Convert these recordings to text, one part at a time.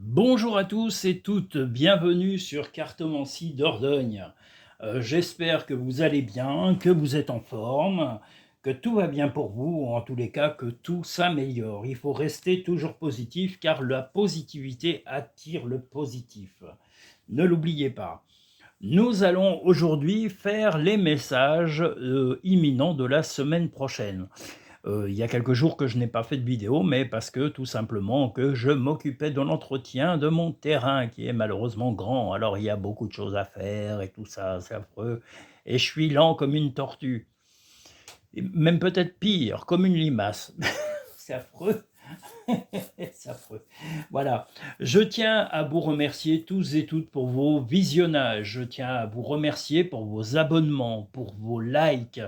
Bonjour à tous et toutes, bienvenue sur Cartomancie Dordogne. J'espère que vous allez bien, que vous êtes en forme, que tout va bien pour vous, ou en tous les cas que tout s'améliore. Il faut rester toujours positif car la positivité attire le positif. Ne l'oubliez pas. Nous allons aujourd'hui faire les messages imminents de la semaine prochaine. Il y a quelques jours que je n'ai pas fait de vidéo, mais parce que tout simplement que je m'occupais de l'entretien de mon terrain qui est malheureusement grand. Alors il y a beaucoup de choses à faire et tout ça, c'est affreux et je suis lent comme une tortue et même peut-être pire, comme une limace. C'est affreux. C'est affreux. Voilà. Je tiens à vous remercier tous et toutes pour vos visionnages. Je tiens à vous remercier pour vos abonnements, pour vos likes,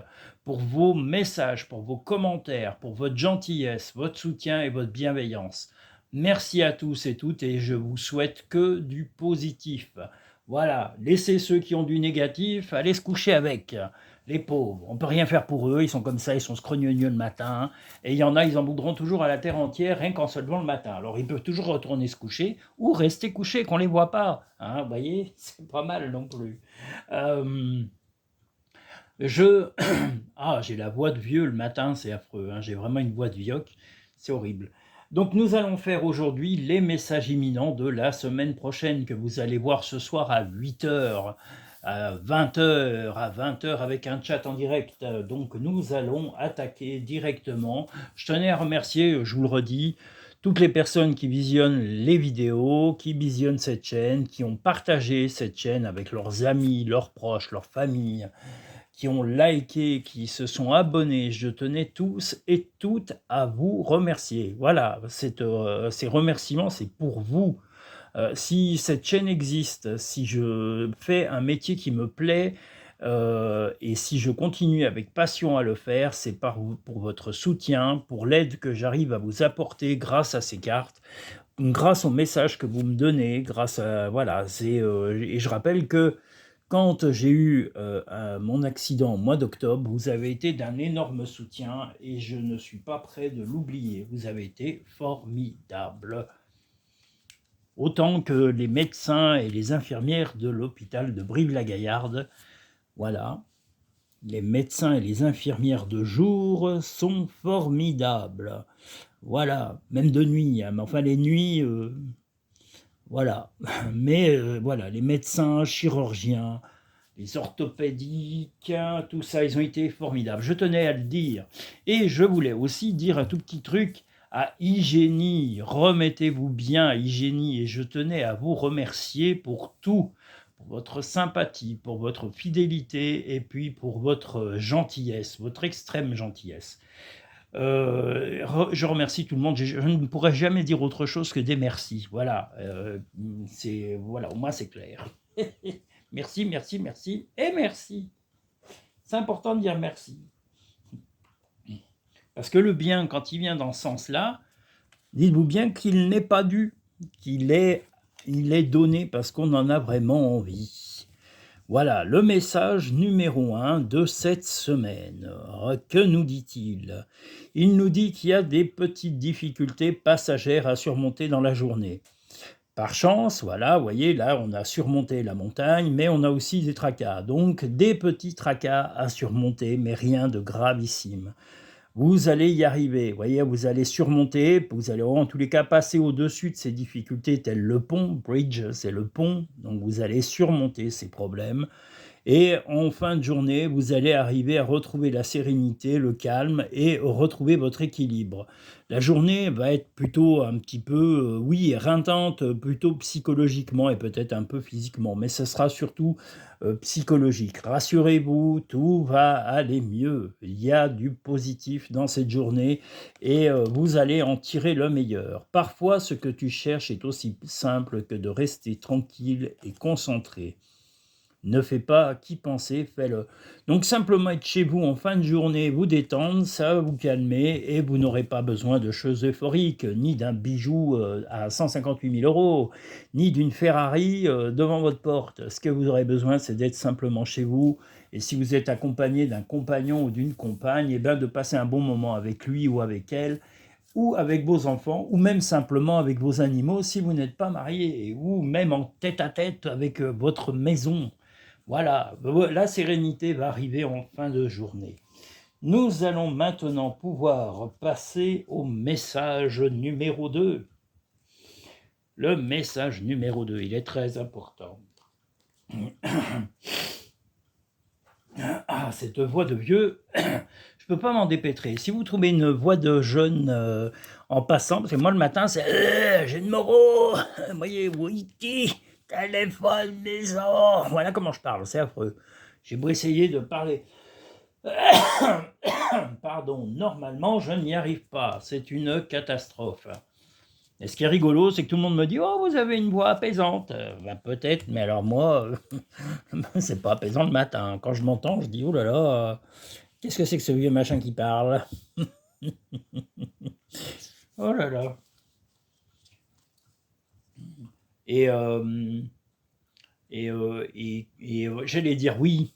pour vos messages, pour vos commentaires, pour votre gentillesse, votre soutien et votre bienveillance. Merci à tous et toutes et je vous souhaite que du positif. Voilà, laissez ceux qui ont du négatif aller se coucher avec. Les pauvres, on ne peut rien faire pour eux, ils sont comme ça, ils sont scrogneux le matin. Et il y en a, ils en voudront toujours à la terre entière, rien qu'en se levant le matin. Alors ils peuvent toujours retourner se coucher ou rester couchés, qu'on ne les voit pas. Hein, vous voyez, c'est pas mal non plus. Euh, je... Ah, j'ai la voix de vieux le matin, c'est affreux. Hein, j'ai vraiment une voix de vioque, c'est horrible. Donc nous allons faire aujourd'hui les messages imminents de la semaine prochaine que vous allez voir ce soir à 8h, à 20h, à 20h avec un chat en direct. Donc nous allons attaquer directement. Je tenais à remercier, je vous le redis, toutes les personnes qui visionnent les vidéos, qui visionnent cette chaîne, qui ont partagé cette chaîne avec leurs amis, leurs proches, leurs familles, qui ont liké, qui se sont abonnés. Je tenais tous et toutes à vous remercier. Voilà, ces remerciements, c'est pour vous. Si cette chaîne existe, si je fais un métier qui me plaît, et si je continue avec passion à le faire, c'est pour votre soutien, pour l'aide que j'arrive à vous apporter grâce à ces cartes, grâce aux messages que vous me donnez, grâce à... Voilà, et je rappelle que quand j'ai eu mon accident au mois d'octobre, vous avez été d'un énorme soutien et je ne suis pas prêt de l'oublier. Vous avez été formidable. Autant que les médecins et les infirmières de l'hôpital de Brive-la-Gaillarde. Voilà. Les médecins et les infirmières de jour sont formidables. Voilà. Même de nuit. Hein. Mais enfin, les nuits... voilà. Mais voilà, les médecins, chirurgiens, les orthopédiques, tout ça, ils ont été formidables. Je tenais à le dire. Et je voulais aussi dire un tout petit truc à Hygiénie. Remettez-vous bien à Hygiénie. Et je tenais à vous remercier pour tout, pour votre sympathie, pour votre fidélité et puis pour votre gentillesse, votre extrême gentillesse. Je remercie tout le monde. Je ne pourrais jamais dire autre chose que des merci. Voilà, voilà, au moins c'est clair. Merci, merci, merci et merci. C'est important de dire merci. Parce que le bien, quand il vient dans ce sens-là, dites-vous bien qu'il n'est pas dû, il est donné parce qu'on en a vraiment envie. Voilà, le message numéro 1 de cette semaine. Que nous dit-il? Il nous dit qu'il y a des petites difficultés passagères à surmonter dans la journée. Par chance, voilà, vous voyez, là, on a surmonté la montagne, mais on a aussi des tracas. Donc, des petits tracas à surmonter, mais rien de gravissime. Vous allez y arriver, vous voyez, vous allez surmonter, vous allez en tous les cas passer au-dessus de ces difficultés, tel le pont, bridge, c'est le pont, donc vous allez surmonter ces problèmes. Et en fin de journée, vous allez arriver à retrouver la sérénité, le calme et retrouver votre équilibre. La journée va être plutôt un petit peu, oui, éreintante, plutôt psychologiquement et peut-être un peu physiquement, mais ce sera surtout psychologique. Rassurez-vous, tout va aller mieux. Il y a du positif dans cette journée et vous allez en tirer le meilleur. Parfois, ce que tu cherches est aussi simple que de rester tranquille et concentré. Ne fais pas qu'y penser, fais-le. Donc simplement être chez vous en fin de journée, vous détendre, ça va vous calmer et vous n'aurez pas besoin de choses euphoriques, ni d'un bijou à 158 000 €, ni d'une Ferrari devant votre porte. Ce que vous aurez besoin, c'est d'être simplement chez vous. Et si vous êtes accompagné d'un compagnon ou d'une compagne, eh bien de passer un bon moment avec lui ou avec elle. ou avec vos enfants, ou même simplement avec vos animaux si vous n'êtes pas marié, ou même en tête-à-tête avec votre maison. Voilà, la sérénité va arriver en fin de journée. Nous allons maintenant pouvoir passer au message numéro 2. Le message numéro 2, il est très important. Ah, cette voix de vieux, je peux pas m'en dépêtrer. Si vous trouvez une voix de jeune en passant, parce que moi le matin c'est j'ai une moro, voyez, Wiki, téléphone, maison. Voilà comment je parle, c'est affreux. J'ai beau essayer de parler. Pardon, normalement je n'y arrive pas, c'est une catastrophe. Et ce qui est rigolo, c'est que tout le monde me dit « Oh, vous avez une voix apaisante ». Ben, peut-être, mais alors moi, c'est pas apaisant le matin. Quand je m'entends, je dis « Oh là là, qu'est-ce que c'est que ce vieux machin qui parle ?» Oh là là. Et j'allais dire oui,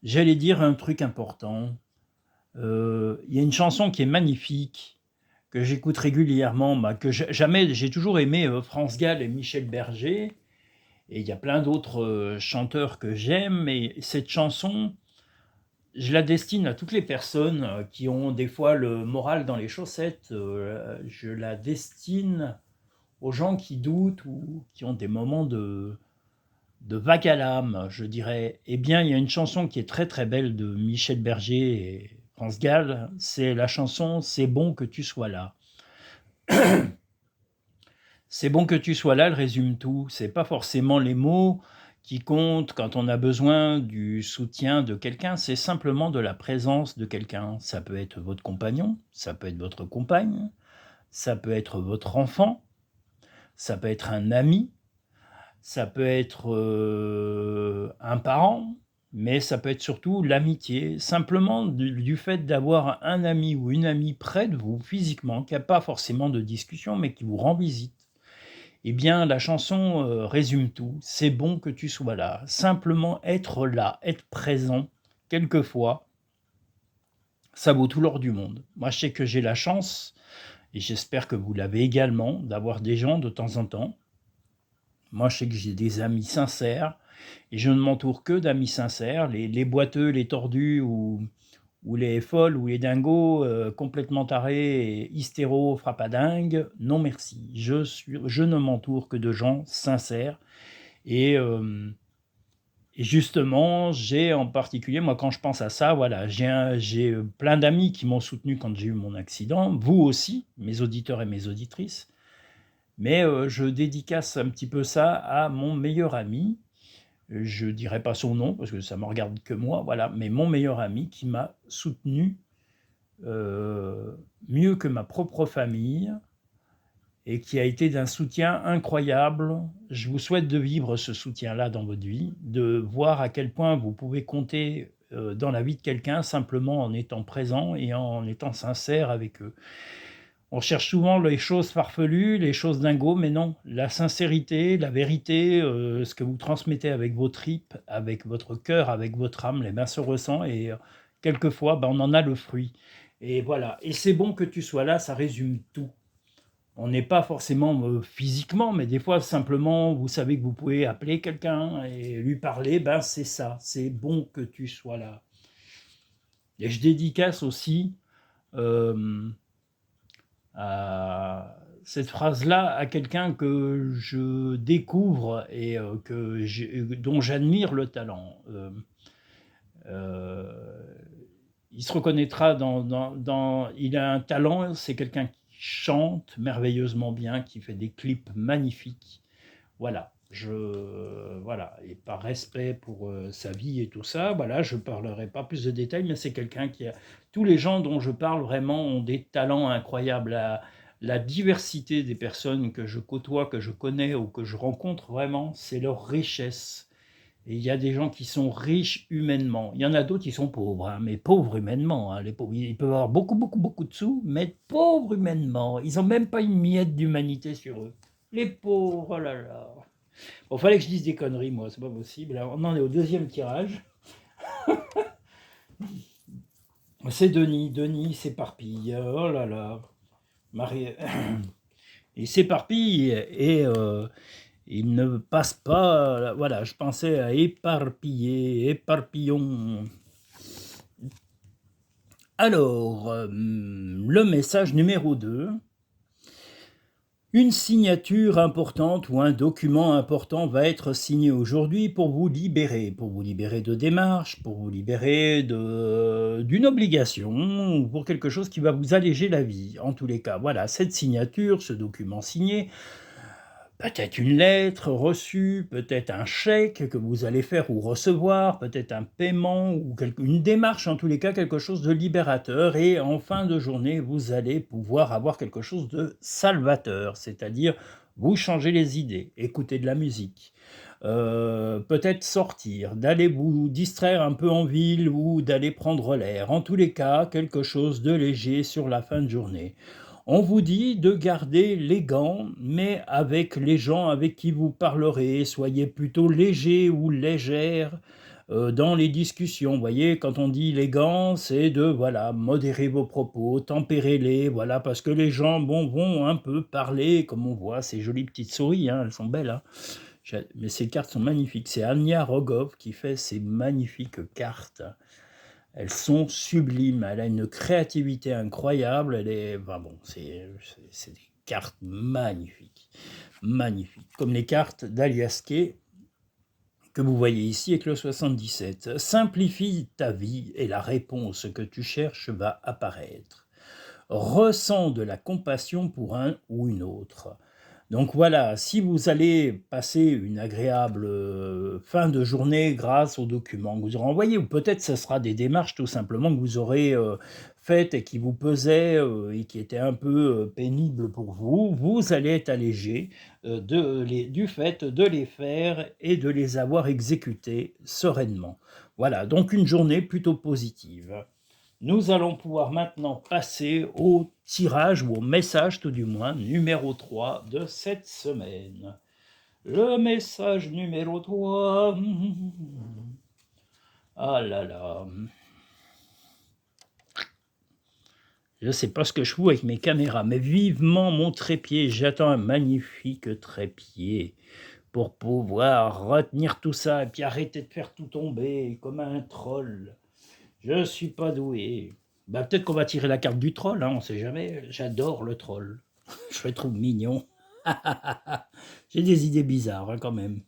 j'allais dire un truc important. Il y a une chanson qui est magnifique, que j'écoute régulièrement, j'ai toujours aimé France Gall et Michel Berger, et il y a plein d'autres chanteurs que j'aime, mais cette chanson, je la destine à toutes les personnes qui ont des fois le moral dans les chaussettes, je la destine aux gens qui doutent ou qui ont des moments de vague à l'âme, je dirais. Eh bien, il y a une chanson qui est très très belle de Michel Berger et France Gall, c'est la chanson « C'est bon que tu sois là ». C'est bon que tu sois là, elle résume tout. C'est pas forcément les mots qui comptent quand on a besoin du soutien de quelqu'un, c'est simplement de la présence de quelqu'un. Ça peut être votre compagnon, ça peut être votre compagne, ça peut être votre enfant, ça peut être un ami, ça peut être un parent, mais ça peut être surtout l'amitié. Simplement du fait d'avoir un ami ou une amie près de vous physiquement, qui n'a pas forcément de discussion, mais qui vous rend visite. Eh bien, la chanson résume tout. C'est bon que tu sois là. Simplement être là, être présent, quelquefois, ça vaut tout l'or du monde. Moi, je sais que j'ai la chance, et j'espère que vous l'avez également, d'avoir des gens de temps en temps. Moi, je sais que j'ai des amis sincères, et je ne m'entoure que d'amis sincères. Les boiteux, les tordus, ou les folles, ou les dingos complètement tarés, et hystéro, frappadingues, non merci. Je ne m'entoure que de gens sincères. Et justement, j'ai en particulier, moi quand je pense à ça, voilà, j'ai plein d'amis qui m'ont soutenu quand j'ai eu mon accident, vous aussi, mes auditeurs et mes auditrices, mais je dédicace un petit peu ça à mon meilleur ami, je dirai pas son nom parce que ça me regarde que moi, voilà, mais mon meilleur ami qui m'a soutenu mieux que ma propre famille, et qui a été d'un soutien incroyable. Je vous souhaite de vivre ce soutien-là dans votre vie, de voir à quel point vous pouvez compter dans la vie de quelqu'un simplement en étant présent et en étant sincère avec eux. On cherche souvent les choses farfelues, les choses dingos, mais non, la sincérité, la vérité, ce que vous transmettez avec vos tripes, avec votre cœur, avec votre âme, se ressent, et quelquefois, on en a le fruit. Et voilà, et c'est bon que tu sois là, ça résume tout. On n'est pas forcément physiquement, mais des fois simplement, vous savez que vous pouvez appeler quelqu'un et lui parler, c'est ça, c'est bon que tu sois là. Et je dédicace aussi à cette phrase-là à quelqu'un que je découvre et dont j'admire le talent. Il se reconnaîtra il a un talent, c'est quelqu'un qui chante merveilleusement bien, qui fait des clips magnifiques. Voilà, et par respect pour sa vie et tout ça, voilà, je ne parlerai pas plus de détails, mais c'est quelqu'un qui a... Tous les gens dont je parle vraiment ont des talents incroyables. La diversité des personnes que je côtoie, que je connais ou que je rencontre, vraiment, c'est leur richesse. Et il y a des gens qui sont riches humainement. Il y en a d'autres qui sont pauvres, hein, mais pauvres humainement. Hein, les pauvres, ils peuvent avoir beaucoup, beaucoup, beaucoup de sous, mais être pauvres humainement. Ils n'ont même pas une miette d'humanité sur eux. Les pauvres, oh là là. Bon, fallait que je dise des conneries, moi, c'est pas possible. Alors, on en est au deuxième tirage. C'est Denis s'éparpille. Oh là là. Marie... il s'éparpille et il ne passe pas... Voilà, je pensais à éparpiller, éparpillons. Alors, le message numéro 2. Une signature importante ou un document important va être signé aujourd'hui pour vous libérer de démarches, pour vous libérer d'une obligation ou pour quelque chose qui va vous alléger la vie. En tous les cas, voilà, cette signature, ce document signé, peut-être une lettre reçue, peut-être un chèque que vous allez faire ou recevoir, peut-être un paiement ou une démarche, en tous les cas quelque chose de libérateur, et en fin de journée vous allez pouvoir avoir quelque chose de salvateur, c'est-à-dire vous changer les idées, écouter de la musique, peut-être sortir, d'aller vous distraire un peu en ville ou d'aller prendre l'air, en tous les cas quelque chose de léger sur la fin de journée. On vous dit de garder les gants, mais avec les gens avec qui vous parlerez, soyez plutôt léger ou légère dans les discussions. Vous voyez, quand on dit les gants, c'est de modérer vos propos, tempérer-les, parce que les gens vont un peu parler, comme on voit ces jolies petites souris, elles sont belles. Mais ces cartes sont magnifiques. C'est Anya Rogov qui fait ces magnifiques cartes. Elles sont sublimes, elle a une créativité incroyable, c'est des cartes magnifiques, comme les cartes d'Aliaské que vous voyez ici avec le 77. Simplifie ta vie et la réponse que tu cherches va apparaître. Ressens de la compassion pour un ou une autre. Donc voilà, si vous allez passer une agréable fin de journée grâce aux documents que vous aurez envoyés, ou peut-être ce sera des démarches tout simplement que vous aurez faites et qui vous pesaient et qui étaient un peu pénibles pour vous, vous allez être allégé du fait de les faire et de les avoir exécutés sereinement. Voilà, donc une journée plutôt positive. Nous allons pouvoir maintenant passer au tirage, ou au message tout du moins, numéro 3 de cette semaine. Le message numéro 3. Ah là là. Je ne sais pas ce que je fous avec mes caméras, mais vivement mon trépied. J'attends un magnifique trépied pour pouvoir retenir tout ça et puis arrêter de faire tout tomber comme un troll. Je suis pas doué. Peut-être qu'on va tirer la carte du troll, on sait jamais. J'adore le troll. Je le trouve mignon. J'ai des idées bizarres quand même.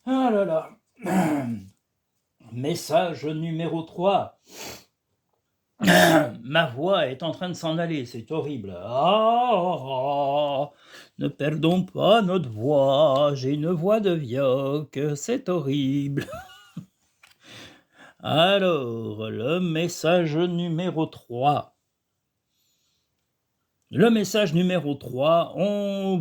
Ah là là. Message numéro 3. Ma voix est en train de s'en aller, c'est horrible. Ne perdons pas notre voix, j'ai une voix de vioque, c'est horrible. Alors, le message numéro 3. Le message numéro 3,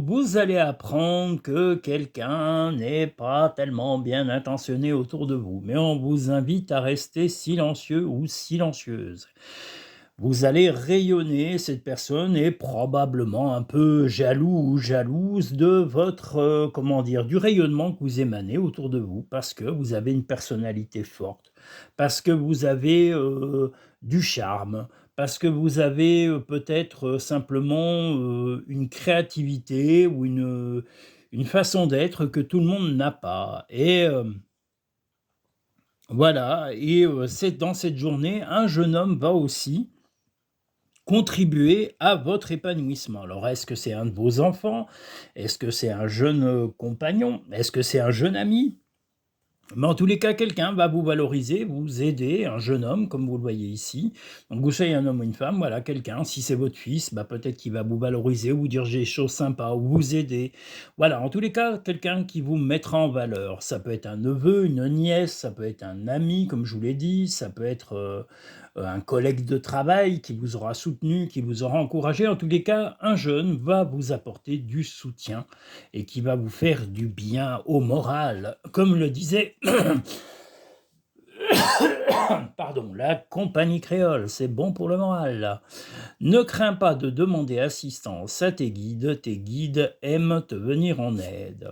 vous allez apprendre que quelqu'un n'est pas tellement bien intentionné autour de vous, mais on vous invite à rester silencieux ou silencieuse. Vous allez rayonner, cette personne est probablement un peu jaloux ou jalouse de votre, du rayonnement que vous émanez autour de vous, parce que vous avez une personnalité forte, parce que vous avez du charme, parce que vous avez peut-être simplement une créativité ou une façon d'être que tout le monde n'a pas. Et voilà, et c'est dans cette journée, un jeune homme va aussi contribuer à votre épanouissement. Alors, est-ce que c'est un de vos enfants? Est-ce que c'est un jeune compagnon? Est-ce que c'est un jeune ami? Mais en tous les cas, quelqu'un va vous valoriser, vous aider, un jeune homme, comme vous le voyez ici. Donc, vous soyez un homme ou une femme, voilà, quelqu'un. Si c'est votre fils, peut-être qu'il va vous valoriser, vous dire des choses sympas, ou vous aider. Voilà, en tous les cas, quelqu'un qui vous mettra en valeur. Ça peut être un neveu, une nièce, ça peut être un ami, comme je vous l'ai dit, ça peut être un collègue de travail qui vous aura soutenu, qui vous aura encouragé. En tous les cas, un jeune va vous apporter du soutien et qui va vous faire du bien au moral, comme le disait la compagnie créole, c'est bon pour le moral. Ne crains pas de demander assistance à tes guides aiment te venir en aide.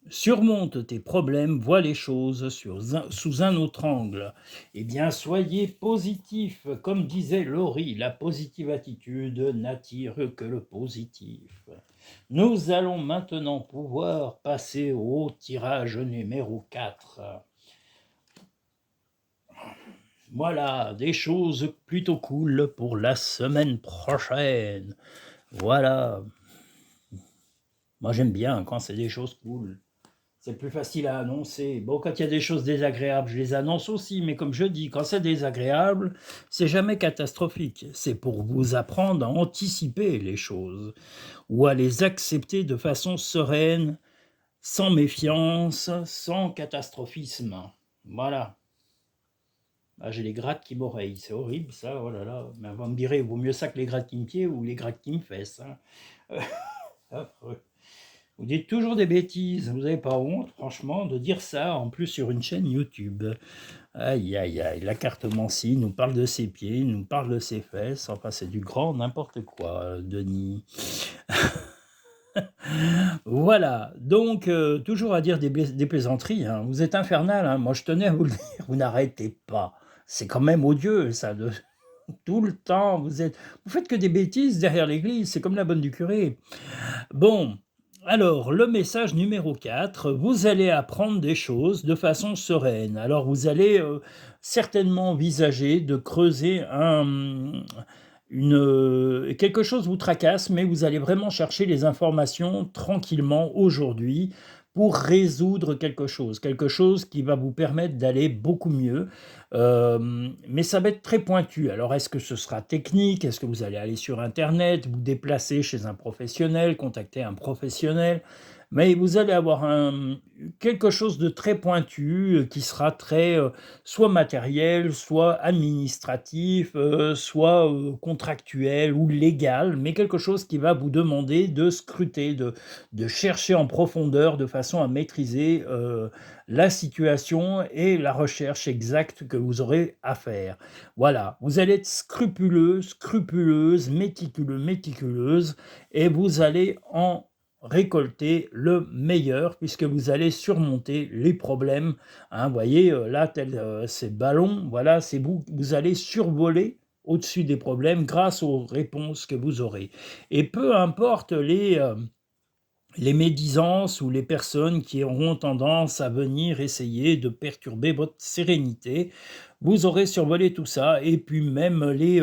Surmonte tes problèmes, vois les choses sous un autre angle. Eh bien, soyez positif. Comme disait Laurie, la positive attitude n'attire que le positif. Nous allons maintenant pouvoir passer au tirage numéro 4. Voilà, des choses plutôt cool pour la semaine prochaine. Voilà. Moi, j'aime bien quand c'est des choses cool. C'est plus facile à annoncer. Bon, quand il y a des choses désagréables, je les annonce aussi, mais comme je dis, quand c'est désagréable, c'est jamais catastrophique. C'est pour vous apprendre à anticiper les choses ou à les accepter de façon sereine, sans méfiance, sans catastrophisme. Voilà. Ah, j'ai les grattes qui m'oreillent, c'est horrible ça, oh là là. Mais vous me direz, il vaut mieux ça que les grattes qui me pieds ou les grattes qui me fesses. Hein. Affreux. Vous dites toujours des bêtises, vous n'avez pas honte, franchement, de dire ça, en plus sur une chaîne YouTube. Aïe, aïe, aïe, la cartomancie nous parle de ses pieds, nous parle de ses fesses, enfin c'est du grand n'importe quoi, Denis. Voilà, donc toujours à dire des plaisanteries, hein. Vous êtes infernal, hein. Moi je tenais à vous le dire, vous n'arrêtez pas. C'est quand même odieux ça, de tout le temps, vous faites que des bêtises derrière l'église, c'est comme la bonne du curé. Bon, alors le message numéro 4, vous allez apprendre des choses de façon sereine. Alors vous allez certainement envisager de creuser quelque chose vous tracasse, mais vous allez vraiment chercher les informations tranquillement aujourd'hui pour résoudre quelque chose qui va vous permettre d'aller beaucoup mieux. Mais ça va être très pointu. Alors, est-ce que ce sera technique? Est-ce que vous allez aller sur Internet, vous déplacer chez un professionnel, contacter un professionnel? Mais vous allez avoir quelque chose de très pointu qui sera très soit matériel, soit administratif, soit contractuel ou légal, mais quelque chose qui va vous demander de scruter, de chercher en profondeur de façon à maîtriser la situation et la recherche exacte que vous aurez à faire. Voilà, vous allez être scrupuleux, scrupuleuse, méticuleux, méticuleuse, et vous allez en récolter le meilleur puisque vous allez surmonter les problèmes. Hein, vous voyez, là, ces ballons, voilà, c'est vous allez survoler au-dessus des problèmes grâce aux réponses que vous aurez. Et peu importe les médisances ou les personnes qui auront tendance à venir essayer de perturber votre sérénité. Vous aurez survolé tout ça et puis même les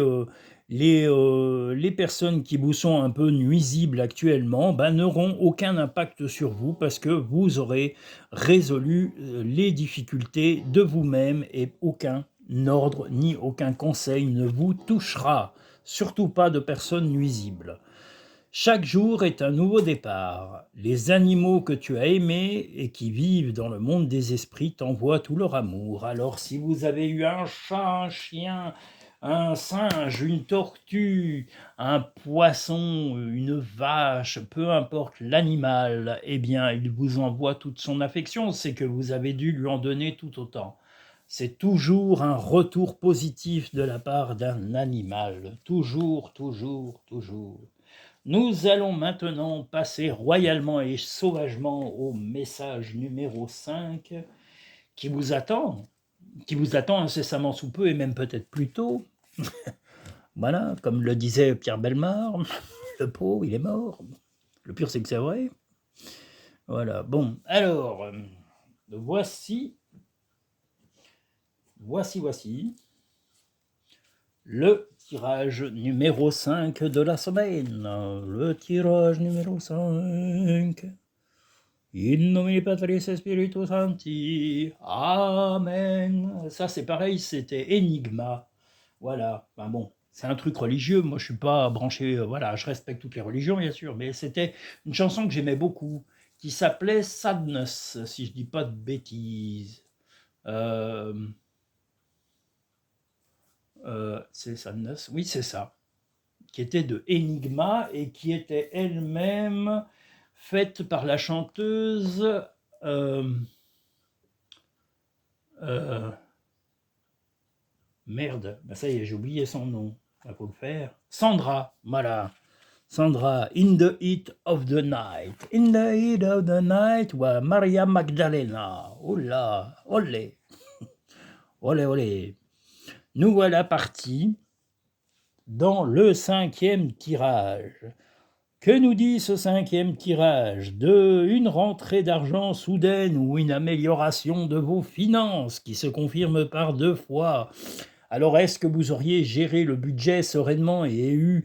personnes qui vous sont un peu nuisibles actuellement n'auront aucun impact sur vous parce que vous aurez résolu les difficultés de vous-même et aucun ordre ni aucun conseil ne vous touchera. Surtout pas de personnes nuisibles. Chaque jour est un nouveau départ. Les animaux que tu as aimés et qui vivent dans le monde des esprits t'envoient tout leur amour. Alors si vous avez eu un chat, un chien, un singe, une tortue, un poisson, une vache, peu importe l'animal, eh bien il vous envoie toute son affection, c'est que vous avez dû lui en donner tout autant. C'est toujours un retour positif de la part d'un animal. Toujours, toujours, toujours. Nous allons maintenant passer royalement et sauvagement au message numéro 5 qui vous attend, incessamment sous peu et même peut-être plus tôt. Voilà, comme le disait Pierre Bellemare, le pauvre, il est mort. Le pire, c'est que c'est vrai. Voilà, bon, alors, voici le tirage numéro 5 de la semaine. Le tirage numéro 5. In nomine Patris et Spiritus Sancti. Amen. Ça, c'est pareil, c'était Enigma. Voilà. Ben bon, c'est un truc religieux. Moi, je suis pas branché. Voilà, je respecte toutes les religions, bien sûr, mais c'était une chanson que j'aimais beaucoup, qui s'appelait Sadness, si je dis pas de bêtises. C'est Sadness, oui, c'est ça. Qui était de Enigma et qui était elle-même faite par la chanteuse. Merde, ça y est, j'ai oublié son nom. Il faut le faire. Sandra, voilà. Sandra, In the Heat of the Night. In the Heat of the Night, ouais, Maria Magdalena. Oh là, olé, olé, olé. Nous voilà partis dans le 5e tirage. Que nous dit ce 5e tirage? Une rentrée d'argent soudaine ou une amélioration de vos finances qui se confirme par 2 fois. Alors, est-ce que vous auriez géré le budget sereinement et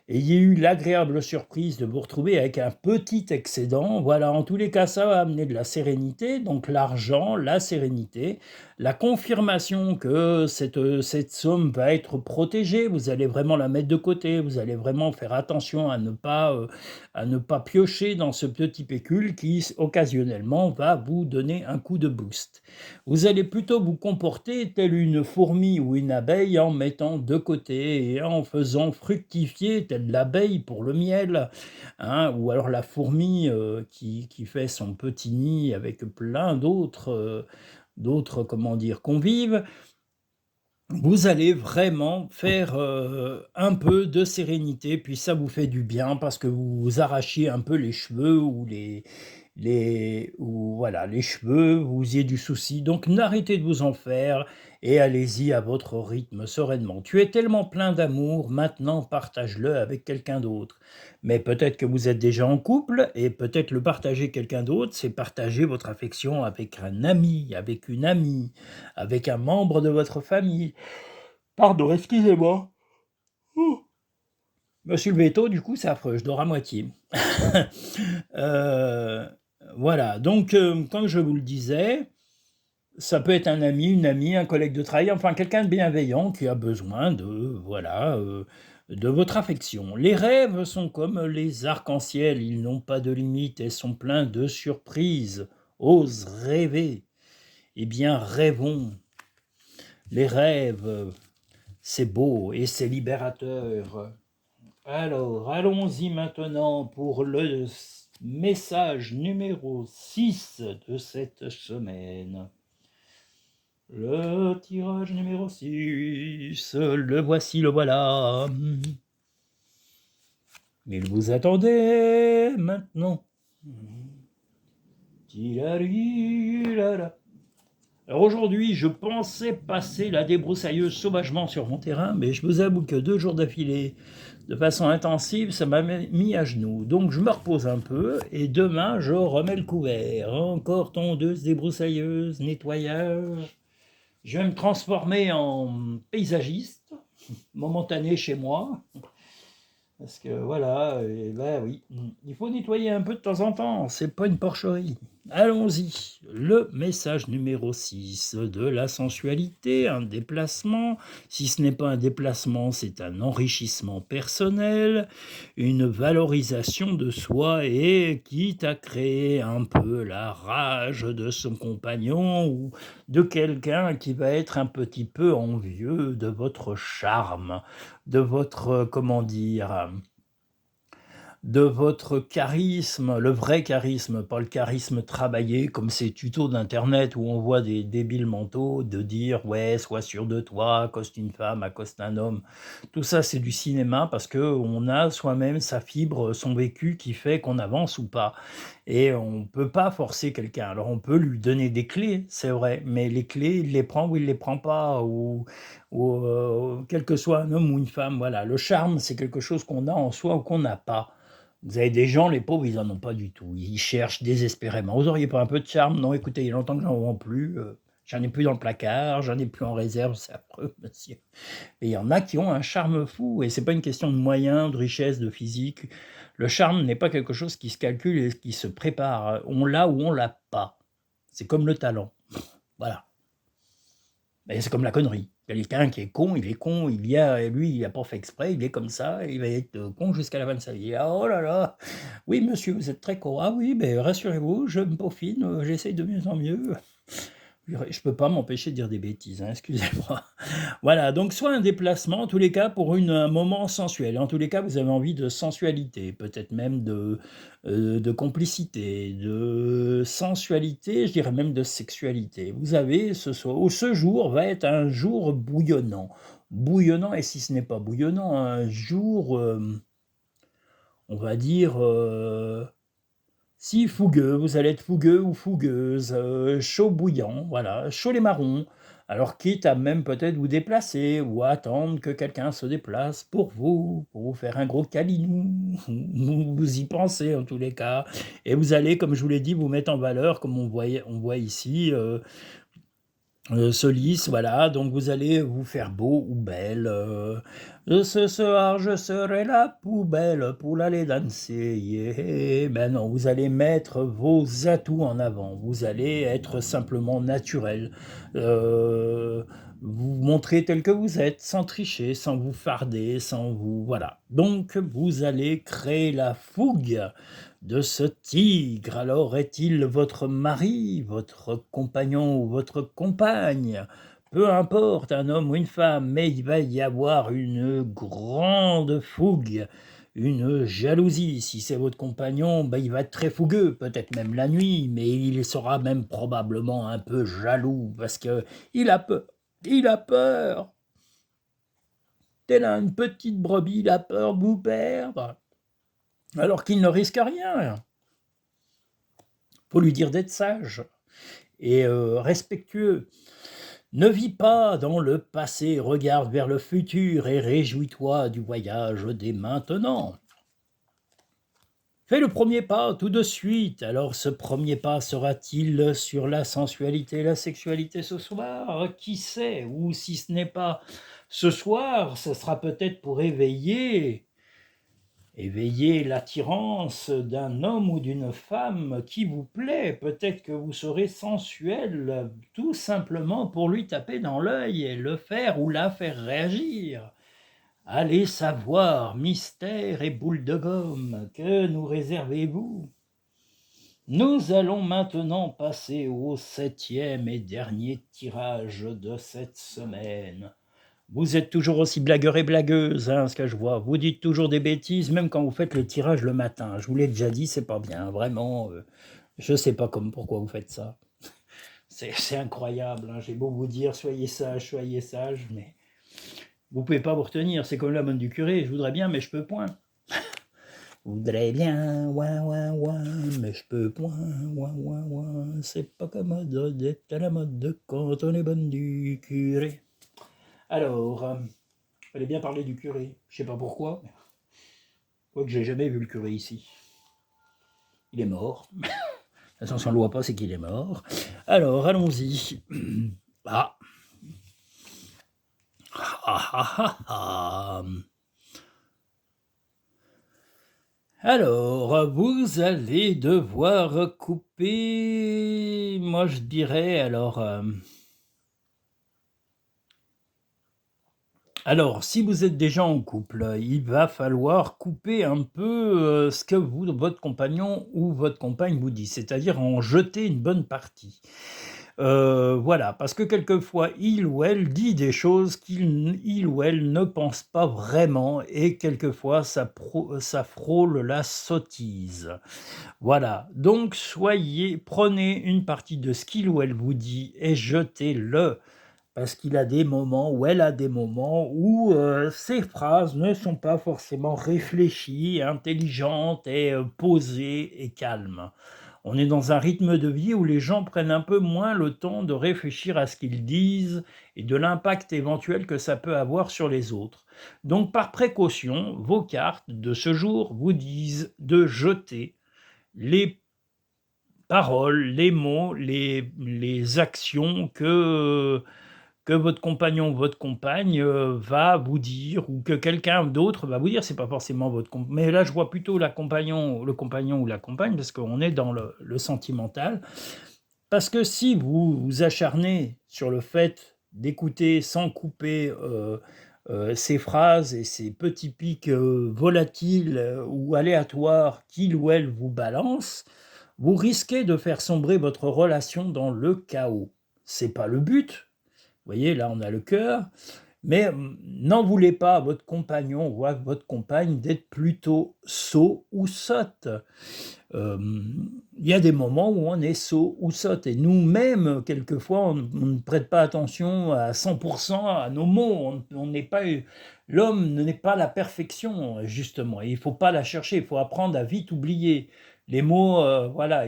ayez eu l'agréable surprise de vous retrouver avec un petit excédent? Voilà, en tous les cas, ça va amener de la sérénité, donc l'argent, la sérénité, la confirmation que cette somme va être protégée, vous allez vraiment la mettre de côté, vous allez vraiment faire attention à ne pas piocher dans ce petit pécule qui, occasionnellement, va vous donner un coup de boost. Vous allez plutôt vous comporter telle une fourmi ou une abeille en mettant de côté et en faisant fructifier telle l'abeille pour le miel, hein, ou alors la fourmi qui fait son petit nid avec plein d'autres comment dire, convives. Vous allez vraiment faire un peu de sérénité, puis ça vous fait du bien parce que vous arrachiez un peu les cheveux ou voilà, les cheveux, vous ayez du souci. Donc n'arrêtez de vous en faire et allez-y à votre rythme sereinement. Tu es tellement plein d'amour, maintenant partage-le avec quelqu'un d'autre. Mais peut-être que vous êtes déjà en couple et peut-être le partager quelqu'un d'autre, c'est partager votre affection avec un ami, avec une amie, avec un membre de votre famille. Pardon, excusez-moi. Ouh. Monsieur le veto, du coup, c'est affreux, je dors à moitié. Voilà, donc comme je vous le disais, ça peut être un ami, une amie, un collègue de travail, enfin quelqu'un de bienveillant qui a besoin de votre affection. Les rêves sont comme les arcs-en-ciel, ils n'ont pas de limite et sont pleins de surprises. Ose rêver. Eh bien, rêvons. Les rêves, c'est beau et c'est libérateur. Alors, allons-y maintenant pour le message numéro 6 de cette semaine. Le tirage numéro 6, le voici, le voilà. Il vous attendait maintenant. Alors aujourd'hui, je pensais passer la débroussailleuse sauvagement sur mon terrain, mais je vous avoue que 2 jours d'affilée, de façon intensive, ça m'a mis à genoux. Donc je me repose un peu, et demain, je remets le couvert. Encore tondeuse, débroussailleuse, nettoyage. Je vais me transformer en paysagiste, momentané chez moi. Parce que voilà, oui, il faut nettoyer un peu de temps en temps, c'est pas une porcherie. Allons-y, le message numéro 6 de la sensualité, un déplacement. Si ce n'est pas un déplacement, c'est un enrichissement personnel, une valorisation de soi et quitte à créer un peu la rage de son compagnon ou de quelqu'un qui va être un petit peu envieux de votre charme, de votre, comment dire, de votre charisme, le vrai charisme, pas le charisme travaillé comme ces tutos d'internet où on voit des débiles mentaux de dire ouais, sois sûr de toi, accoste une femme, accoste un homme. Tout ça c'est du cinéma parce que on a soi-même sa fibre, son vécu qui fait qu'on avance ou pas. Et on peut pas forcer quelqu'un. Alors on peut lui donner des clés, c'est vrai, mais les clés, il les prend ou il les prend pas, ou quel que soit un homme ou une femme, voilà. Le charme, c'est quelque chose qu'on a en soi ou qu'on n'a pas. Vous avez des gens, les pauvres, ils en ont pas du tout. Ils cherchent désespérément. Vous auriez pas un peu de charme? Non, écoutez, il y a longtemps que j'en vends plus. J'en ai plus dans le placard, j'en ai plus en réserve, c'est affreux, monsieur. Et il y en a qui ont un charme fou, et c'est pas une question de moyens, de richesse, de physique. Le charme n'est pas quelque chose qui se calcule et qui se prépare. On l'a ou on l'a pas. C'est comme le talent. Voilà. Mais c'est comme la connerie. Quelqu'un qui est con, lui, il a pas fait exprès, il est comme ça, il va être con jusqu'à la fin de sa vie. Ah, oh là là, oui monsieur, vous êtes très con. Ah oui, mais rassurez-vous, je me peaufine, j'essaye de mieux en mieux. Je peux pas m'empêcher de dire des bêtises, hein, excusez-moi. Voilà, donc soit un déplacement, en tous les cas, pour un moment sensuel. En tous les cas, vous avez envie de sensualité, peut-être même de complicité, de sensualité, je dirais même de sexualité. Vous avez ce jour va être un jour bouillonnant. Bouillonnant, et si ce n'est pas bouillonnant, un jour on va dire, si fougueux, vous allez être fougueux ou fougueuse, chaud bouillant, voilà, chaud les marrons. Alors quitte à même peut-être vous déplacer ou à attendre que quelqu'un se déplace pour vous faire un gros câlinou. Vous y pensez en tous les cas et vous allez, comme je vous l'ai dit, vous mettre en valeur comme on voit ici, ce lys, voilà, donc vous allez vous faire beau ou belle. Ce soir, je serai la poubelle pour aller danser. Yeah. Ben non, vous allez mettre vos atouts en avant. Vous allez être simplement naturel. Euh, vous montrer tel que vous êtes, sans tricher, sans vous farder, sans vous... Voilà. Donc, vous allez créer la fougue de ce tigre. Alors est-il votre mari, votre compagnon ou votre compagne? Peu importe, un homme ou une femme, mais il va y avoir une grande fougue, une jalousie. Si c'est votre compagnon, ben, il va être très fougueux, peut-être même la nuit, mais il sera même probablement un peu jaloux parce que il a peur. Il a peur. Tel une petite brebis, il a peur de vous perdre, alors qu'il ne risque rien. Faut lui dire d'être sage et respectueux. Ne vis pas dans le passé, regarde vers le futur et réjouis-toi du voyage dès maintenant. Fais le premier pas tout de suite. Alors ce premier pas sera-t-il sur la sensualité et la sexualité ce soir? Qui sait? Ou si ce n'est pas ce soir, ce sera peut-être pour éveiller l'attirance d'un homme ou d'une femme qui vous plaît. Peut-être que vous serez sensuel, tout simplement pour lui taper dans l'œil et le faire ou la faire réagir. Allez savoir, mystère et boule de gomme, que nous réservez-vous? Nous allons maintenant passer au 7e et dernier tirage de cette semaine. Vous êtes toujours aussi blagueur et blagueuse, hein, ce que je vois. Vous dites toujours des bêtises, même quand vous faites le tirage le matin. Je vous l'ai déjà dit, c'est pas bien, vraiment. Je sais pas pourquoi vous faites ça. C'est incroyable, hein. J'ai beau vous dire soyez sage, mais vous pouvez pas vous retenir. C'est comme la bonne du curé, je voudrais bien, mais je peux point. Voudrais bien, ouin, ouin, ouin, mais je peux point, ouin, ouin, ouin. C'est pas commode d'être à la mode quand on est bonne du curé. Alors, fallait bien parler du curé. Je sais pas pourquoi. Quoique j'ai jamais vu le curé ici. Il est mort. De toute façon, si on ne le voit pas, c'est qu'il est mort. Alors, allons-y. Ah. Ah, ah, ah, ah. Alors, vous allez devoir couper... Moi, je dirais, Alors, si vous êtes déjà en couple, il va falloir couper un peu ce que votre compagnon ou votre compagne vous dit, c'est-à-dire en jeter une bonne partie. Voilà, parce que quelquefois, il ou elle dit des choses qu'il ou elle ne pense pas vraiment et quelquefois, ça frôle la sottise. Voilà, donc prenez une partie de ce qu'il ou elle vous dit et jetez-le. Parce qu'il a des moments ou elle a des moments où ces phrases ne sont pas forcément réfléchies, intelligentes et posées et calmes. On est dans un rythme de vie où les gens prennent un peu moins le temps de réfléchir à ce qu'ils disent et de l'impact éventuel que ça peut avoir sur les autres. Donc par précaution, vos cartes de ce jour vous disent de jeter les paroles, les mots, les actions que votre compagnon ou votre compagne va vous dire, ou que quelqu'un d'autre va vous dire, c'est pas forcément votre compagnon, mais là je vois plutôt le compagnon ou la compagne, parce qu'on est dans le sentimental, parce que si vous vous acharnez sur le fait d'écouter sans couper ces phrases et ces petits pics volatiles ou aléatoires qu'il ou elle vous balance, vous risquez de faire sombrer votre relation dans le chaos. C'est pas le but. Vous voyez, là, on a le cœur. Mais n'en voulez pas à votre compagnon ou à votre compagne d'être plutôt sot ou sotte. Il y a des moments où on est sot ou sotte, et nous-mêmes, quelquefois, on ne prête pas attention à 100% à nos mots. On n'est pas, l'homme n'est pas la perfection, justement. Il ne faut pas la chercher, il faut apprendre à vite oublier. Les mots, voilà,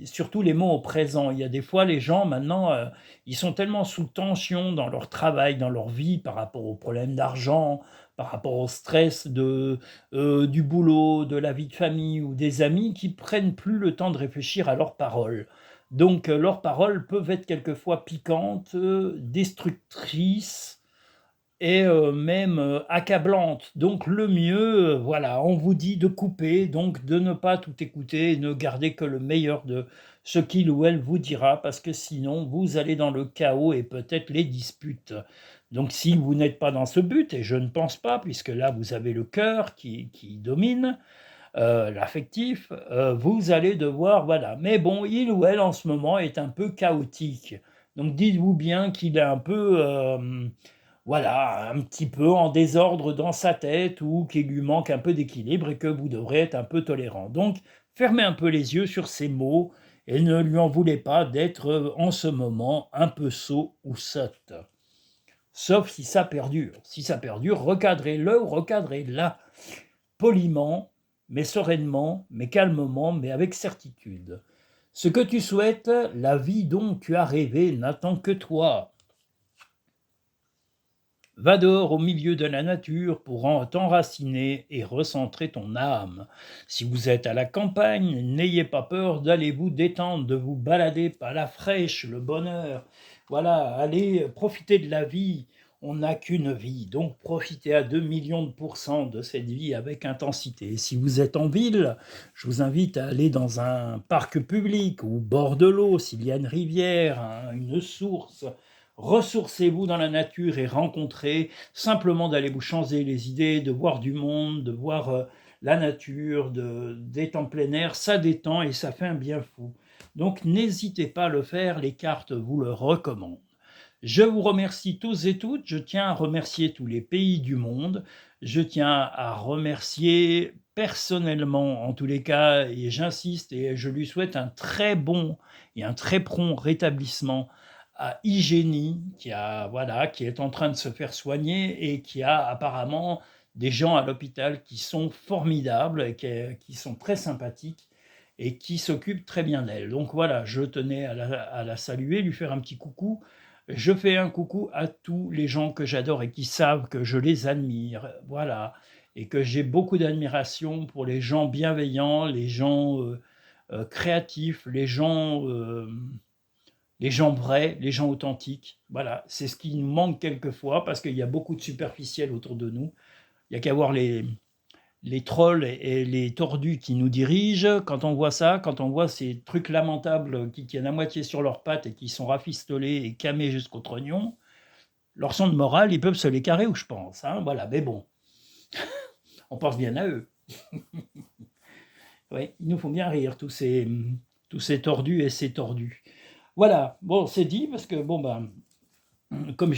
surtout les mots au présent. Il y a des fois, les gens, maintenant, ils sont tellement sous tension dans leur travail, dans leur vie, par rapport aux problèmes d'argent, par rapport au stress du boulot, de la vie de famille ou des amis, qui prennent plus le temps de réfléchir à leurs paroles. Donc leurs paroles peuvent être quelquefois piquantes, destructrices et même accablantes. Donc le mieux, voilà, on vous dit de couper, donc de ne pas tout écouter, ne garder que le meilleur de ce qu'il ou elle vous dira, parce que sinon vous allez dans le chaos et peut-être les disputes. Donc si vous n'êtes pas dans ce but, et je ne pense pas, puisque là vous avez le cœur qui domine, l'affectif, vous allez devoir, voilà. Mais bon, il ou elle en ce moment est un peu chaotique. Donc dites-vous bien qu'il est un peu, voilà, un petit peu en désordre dans sa tête, ou qu'il lui manque un peu d'équilibre et que vous devrez être un peu tolérant. Donc fermez un peu les yeux sur ces mots et ne lui en voulez pas d'être en ce moment un peu sot ou sotte. Sauf si ça perdure. Si ça perdure, recadrez-le ou recadrez-la poliment, mais sereinement, mais calmement, mais avec certitude. Ce que tu souhaites, la vie dont tu as rêvé n'attend que toi. Va dehors au milieu de la nature pour t'enraciner et recentrer ton âme. Si vous êtes à la campagne, n'ayez pas peur d'aller vous détendre, de vous balader par la fraîche, le bonheur. Voilà, allez profiter de la vie. On n'a qu'une vie, donc profitez à 2 millions de pourcents de cette vie avec intensité. Et si vous êtes en ville, je vous invite à aller dans un parc public ou au bord de l'eau, s'il y a une rivière, une source. Ressourcez-vous dans la nature et rencontrez, simplement d'aller vous changer les idées, de voir du monde, de voir la nature, d'être en plein air, ça détend et ça fait un bien fou. Donc n'hésitez pas à le faire, les cartes vous le recommandent. Je vous remercie tous et toutes, je tiens à remercier tous les pays du monde, je tiens à remercier personnellement en tous les cas, et j'insiste, et je lui souhaite un très bon et un très prompt rétablissement à Hygiénie, voilà, qui est en train de se faire soigner et qui a apparemment des gens à l'hôpital qui sont formidables, et qui sont très sympathiques et qui s'occupent très bien d'elle. Donc voilà, je tenais à la saluer, lui faire un petit coucou. Je fais un coucou à tous les gens que j'adore et qui savent que je les admire, voilà, et que j'ai beaucoup d'admiration pour les gens bienveillants, les gens créatifs, les gens vrais, les gens authentiques. Voilà, c'est ce qui nous manque quelquefois parce qu'il y a beaucoup de superficiels autour de nous. Il n'y a qu'à voir les trolls et les tordus qui nous dirigent. Quand on voit ça, quand on voit ces trucs lamentables qui tiennent à moitié sur leurs pattes et qui sont rafistolés et camés jusqu'au trognon, leur son de morale, ils peuvent se les carrer où je pense. Hein, voilà, mais bon, on pense bien à eux. Oui, ils nous font bien rire, tous ces tordus et ces tordus. Voilà, bon, c'est dit, parce que, bon, ben, comme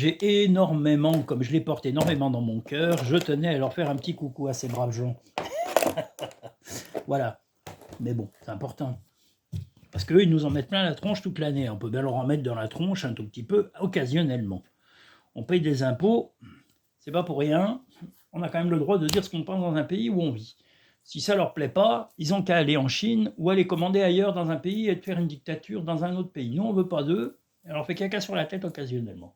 comme je les porte énormément dans mon cœur, je tenais à leur faire un petit coucou à ces braves gens. Voilà, mais bon, c'est important. Parce qu'eux, ils nous en mettent plein la tronche toute l'année. On peut bien leur en mettre dans la tronche un tout petit peu, occasionnellement. On paye des impôts, c'est pas pour rien. On a quand même le droit de dire ce qu'on pense dans un pays où on vit. Si ça leur plaît pas, ils ont qu'à aller en Chine ou aller commander ailleurs dans un pays et de faire une dictature dans un autre pays. Nous, on veut pas d'eux, on leur fait caca sur la tête occasionnellement.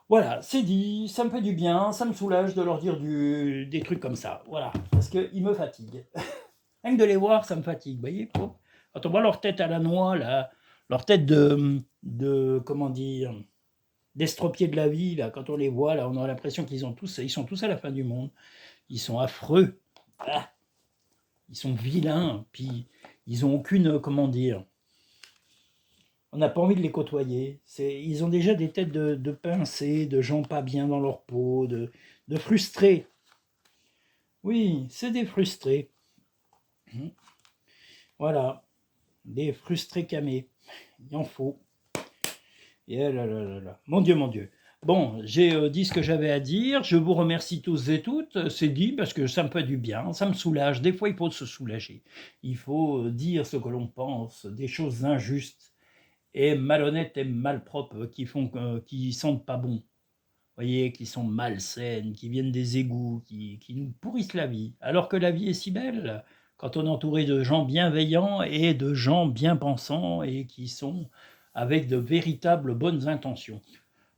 Voilà, c'est dit, ça me fait du bien, ça me soulage de leur dire des trucs comme ça. Voilà, parce qu'ils me fatiguent. Rien que de les voir, ça me fatigue, vous voyez. Quand on voit leur tête à la noix, là, leur tête comment dire, d'estropiés de la vie, là, quand on les voit, là, on a l'impression ils sont tous à la fin du monde. Ils sont affreux. Ah, ils sont vilains, puis ils ont aucune, comment dire, on n'a pas envie de les côtoyer. Ils ont déjà des têtes de pincés, de gens pas bien dans leur peau, de frustrés. Oui, c'est des frustrés. Voilà, des frustrés camés. Il en faut. Et là, là, là, là. Mon Dieu, mon Dieu. Bon, j'ai dit ce que j'avais à dire. Je vous remercie tous et toutes. C'est dit parce que ça me fait du bien, ça me soulage. Des fois, il faut se soulager. Il faut dire ce que l'on pense, des choses injustes et malhonnêtes et malpropres qui sentent pas bon. Voyez, qui sont malsaines, qui viennent des égouts, qui nous pourrissent la vie. Alors que la vie est si belle quand on est entouré de gens bienveillants et de gens bien pensants et qui sont avec de véritables bonnes intentions.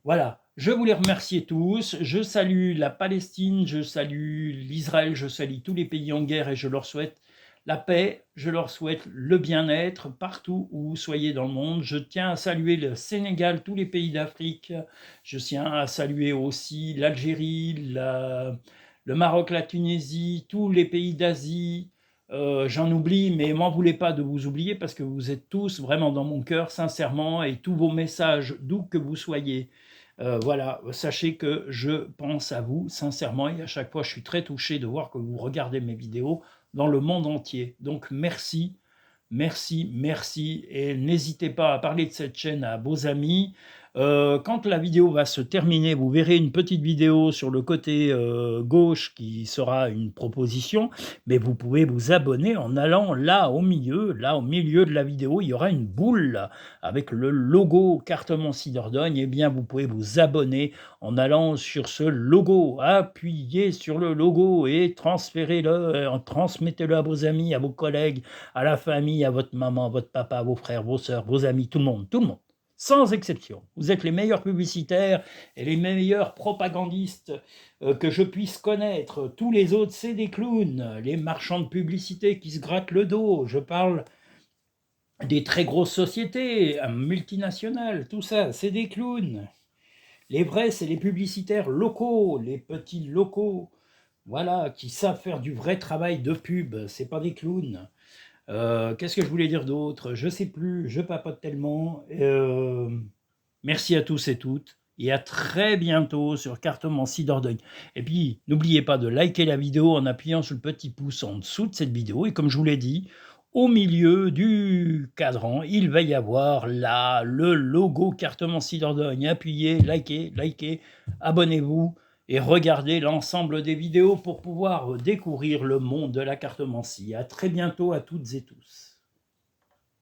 Voilà, je voulais remercier tous. Je salue la Palestine, je salue l'Israël, je salue tous les pays en guerre et je leur souhaite la paix, je leur souhaite le bien-être partout où vous soyez dans le monde. Je tiens à saluer le Sénégal, tous les pays d'Afrique. Je tiens à saluer aussi l'Algérie, le Maroc, la Tunisie, tous les pays d'Asie. J'en oublie, mais m'en voulez pas de vous oublier parce que vous êtes tous vraiment dans mon cœur, sincèrement, et tous vos messages, d'où que vous soyez, voilà, sachez que je pense à vous sincèrement et à chaque fois je suis très touché de voir que vous regardez mes vidéos dans le monde entier. Donc merci, merci, merci et n'hésitez pas à parler de cette chaîne à vos amis. Quand la vidéo va se terminer, vous verrez une petite vidéo sur le côté gauche qui sera une proposition, mais vous pouvez vous abonner en allant là au milieu de la vidéo, il y aura une boule avec le logo Cartomancie Dordogne. Eh bien, vous pouvez vous abonner en allant sur ce logo, appuyez sur le logo et transmettez-le à vos amis, à vos collègues, à la famille, à votre maman, à votre papa, à vos frères, vos sœurs, vos amis, tout le monde, sans exception. Vous êtes les meilleurs publicitaires et les meilleurs propagandistes que je puisse connaître. Tous les autres, c'est des clowns, les marchands de publicité qui se grattent le dos. Je parle des très grosses sociétés, multinationales, tout ça, c'est des clowns. Les vrais, c'est les publicitaires locaux, les petits locaux, voilà, qui savent faire du vrai travail de pub, c'est pas des clowns. Qu'est-ce que je voulais dire d'autre? Je sais plus, je papote tellement. Merci à tous et toutes, et à très bientôt sur Cartomancie Dordogne. Et puis, n'oubliez pas de liker la vidéo en appuyant sur le petit pouce en dessous de cette vidéo, et comme je vous l'ai dit, au milieu du cadran, il va y avoir là le logo Cartomancie Dordogne. Appuyez, likez, abonnez-vous et regardez l'ensemble des vidéos pour pouvoir découvrir le monde de la cartomancie. À très bientôt à toutes et tous.